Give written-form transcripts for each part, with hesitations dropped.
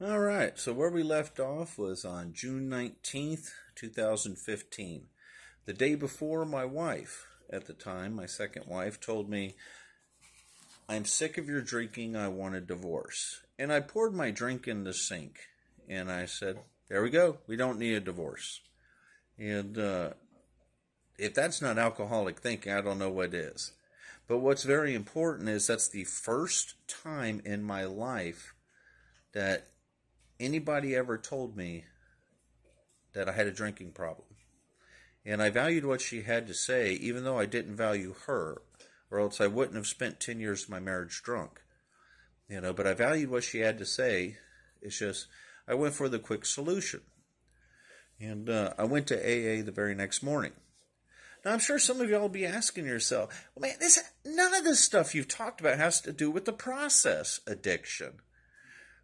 All right, so where we left off was on June 19th, 2015. The day before, my wife, at the time, my second wife, told me, "I'm sick of your drinking, I want a divorce." And I poured my drink in the sink, and I said, there we go, we don't need a divorce. And if that's not alcoholic thinking, I don't know what is. But what's very important is that's the first time in my life that anybody ever told me that I had a drinking problem. And I valued what she had to say, even though I didn't value her, or else I wouldn't have spent 10 years of my marriage drunk. But I valued what she had to say. It's just, I went for the quick solution. And I went to AA the very next morning. Now, I'm sure some of y'all will be asking yourself, well, man, none of this stuff you've talked about has to do with the process addiction.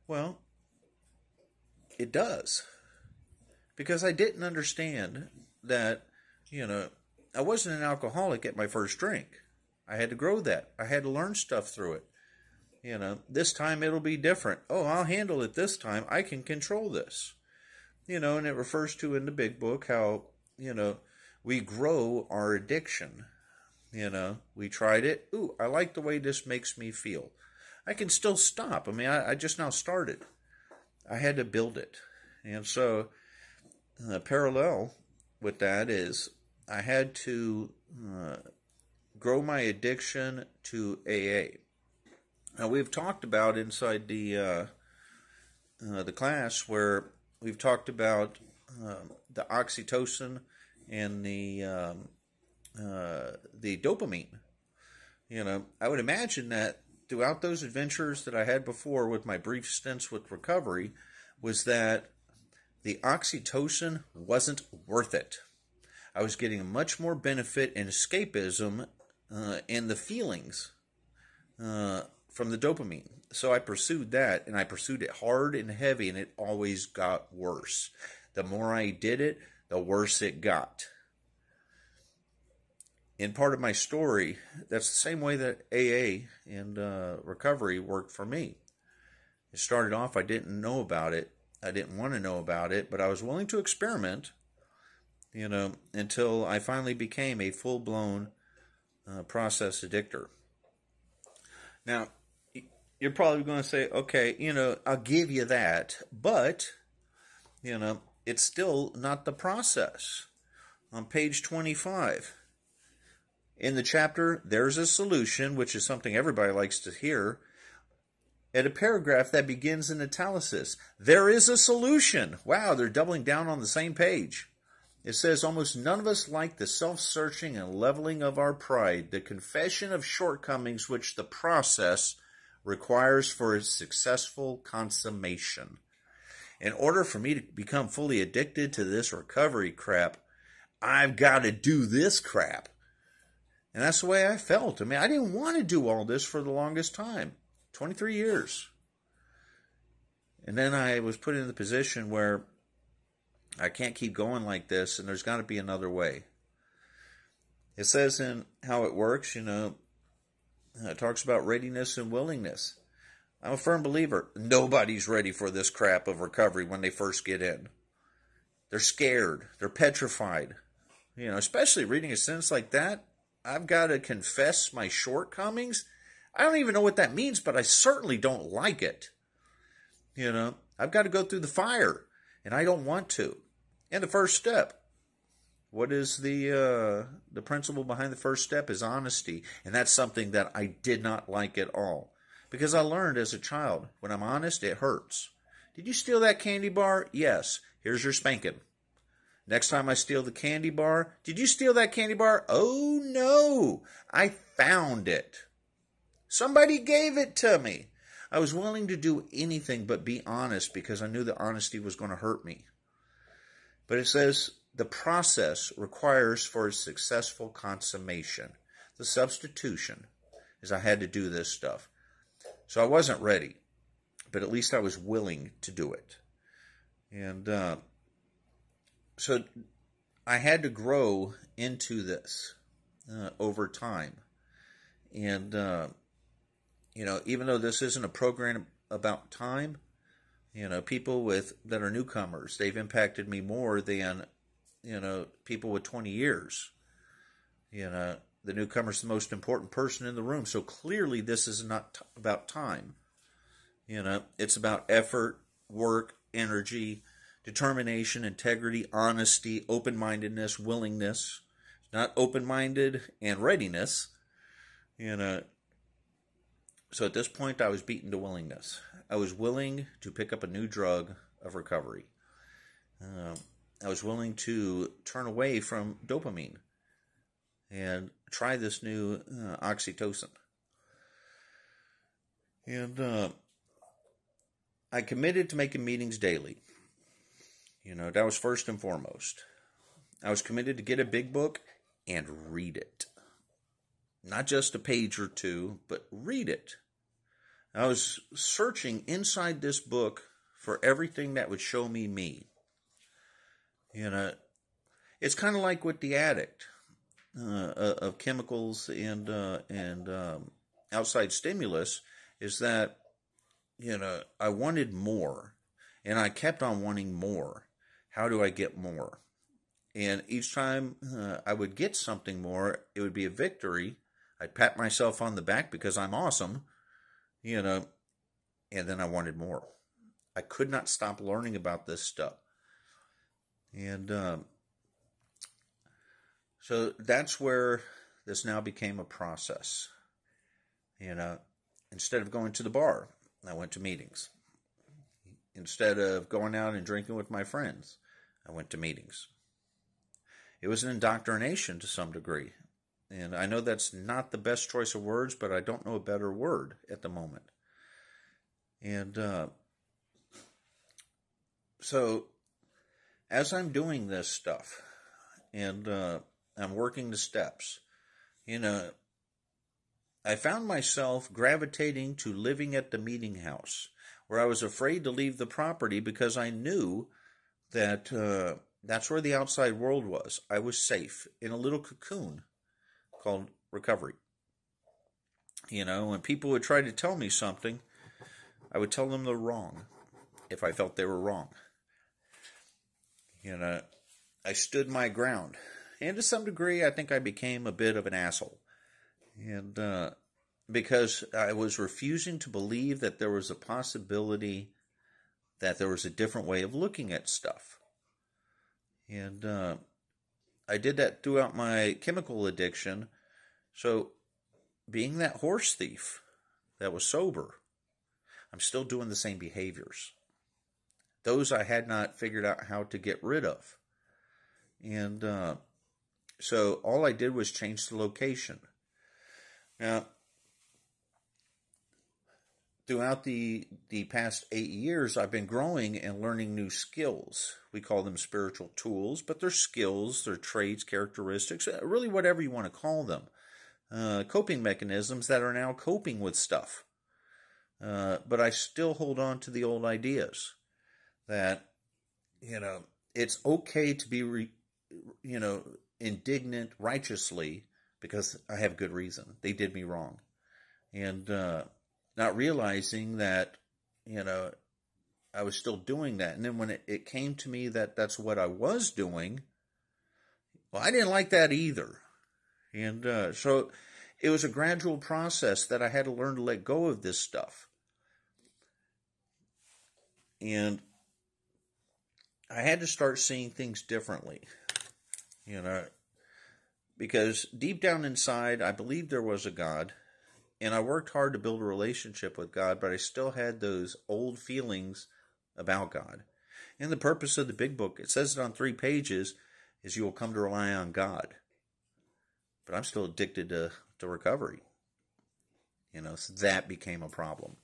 Well, it does. Because I didn't understand that, I wasn't an alcoholic at my first drink. I had to grow that. I had to learn stuff through it. This time it'll be different. Oh, I'll handle it this time. I can control this. And it refers to in the big book how, we grow our addiction. We tried it. Ooh, I like the way this makes me feel. I can still stop. I just now started. I had to build it. And so, parallel with that is I had to grow my addiction to AA. Now, we've talked about inside the class where we've talked about the oxytocin and the dopamine. I would imagine that throughout those adventures that I had before with my brief stints with recovery was that the oxytocin wasn't worth it. I was getting much more benefit and escapism in the feelings from the dopamine. So I pursued that, and I pursued it hard and heavy, and it always got worse. The more I did it, the worse it got. In part of my story, that's the same way that AA and recovery worked for me. It started off, I didn't know about it. I didn't want to know about it, but I was willing to experiment, until I finally became a full-blown process addictor. Now, you're probably going to say, okay, I'll give you that, but, it's still not the process. On page 25, in the chapter, There's a Solution, which is something everybody likes to hear, at a paragraph that begins in italics, there is a solution. Wow, they're doubling down on the same page. It says, almost none of us like the self-searching and leveling of our pride, the confession of shortcomings which the process requires for its successful consummation. In order for me to become fully addicted to this recovery crap, I've got to do this crap. And that's the way I felt. I didn't want to do all this for the longest time. 23 years. And then I was put in the position where I can't keep going like this, and there's got to be another way. It says in how it works, it talks about readiness and willingness. I'm a firm believer. Nobody's ready for this crap of recovery when they first get in. They're scared. They're petrified. Especially reading a sentence like that. I've got to confess my shortcomings. I don't even know what that means, but I certainly don't like it. I've got to go through the fire, and I don't want to. And the first step. What is the principle behind the first step is honesty. And that's something that I did not like at all. Because I learned as a child, when I'm honest, it hurts. Did you steal that candy bar? Yes. Here's your spanking. Next time I steal the candy bar, did you steal that candy bar? Oh, no. I found it. Somebody gave it to me. I was willing to do anything but be honest because I knew that honesty was going to hurt me. But it says the process requires for its successful consummation. The substitution is I had to do this stuff. So I wasn't ready, but at least I was willing to do it. And so I had to grow into this over time. And, even though this isn't a program about time, People that are newcomers, they've impacted me more than, people with 20 years. The newcomer's the most important person in the room. So clearly this is not about time. It's about effort, work, energy, determination, integrity, honesty, open-mindedness, willingness. Not open-minded and readiness. So at this point I was beaten to willingness. I was willing to pick up a new drug of recovery. I was willing to turn away from dopamine and try this new oxytocin. And I committed to making meetings daily. That was first and foremost. I was committed to get a big book and read it. Not just a page or two, but read it. I was searching inside this book for everything that would show me me. It's kind of like with the addict of chemicals and outside stimulus, is that, I wanted more, and I kept on wanting more. How do I get more? And each time I would get something more, it would be a victory. I'd pat myself on the back because I'm awesome, and then I wanted more. I could not stop learning about this stuff. And so that's where this now became a process. Instead of going to the bar, I went to meetings. Instead of going out and drinking with my friends, I went to meetings. It was an indoctrination to some degree. And I know that's not the best choice of words, but I don't know a better word at the moment. And so as I'm doing this stuff and I'm working the steps, I found myself gravitating to living at the meeting house, where I was afraid to leave the property because I knew that that's where the outside world was. I was safe in a little cocoon called recovery. When people would try to tell me something, I would tell them they're wrong if I felt they were wrong. I stood my ground. And to some degree, I think I became a bit of an asshole. And because I was refusing to believe that there was a possibility that there was a different way of looking at stuff. And I did that throughout my chemical addiction. So being that horse thief that was sober, I'm still doing the same behaviors. Those I had not figured out how to get rid of. And so all I did was change the location. Now, throughout the past 8 years, I've been growing and learning new skills. We call them spiritual tools, but they're skills, they're traits, characteristics, really whatever you want to call them. Coping mechanisms that are now coping with stuff. But I still hold on to the old ideas that, it's okay to be, indignant righteously because I have good reason. They did me wrong. And not realizing that, I was still doing that. And then when it came to me that that's what I was doing, well, I didn't like that either. And so it was a gradual process that I had to learn to let go of this stuff. And I had to start seeing things differently, because deep down inside, I believed there was a God, and I worked hard to build a relationship with God, but I still had those old feelings about God. And the purpose of the big book, it says it on 3 pages, is you will come to rely on God. But I'm still addicted to recovery. So that became a problem.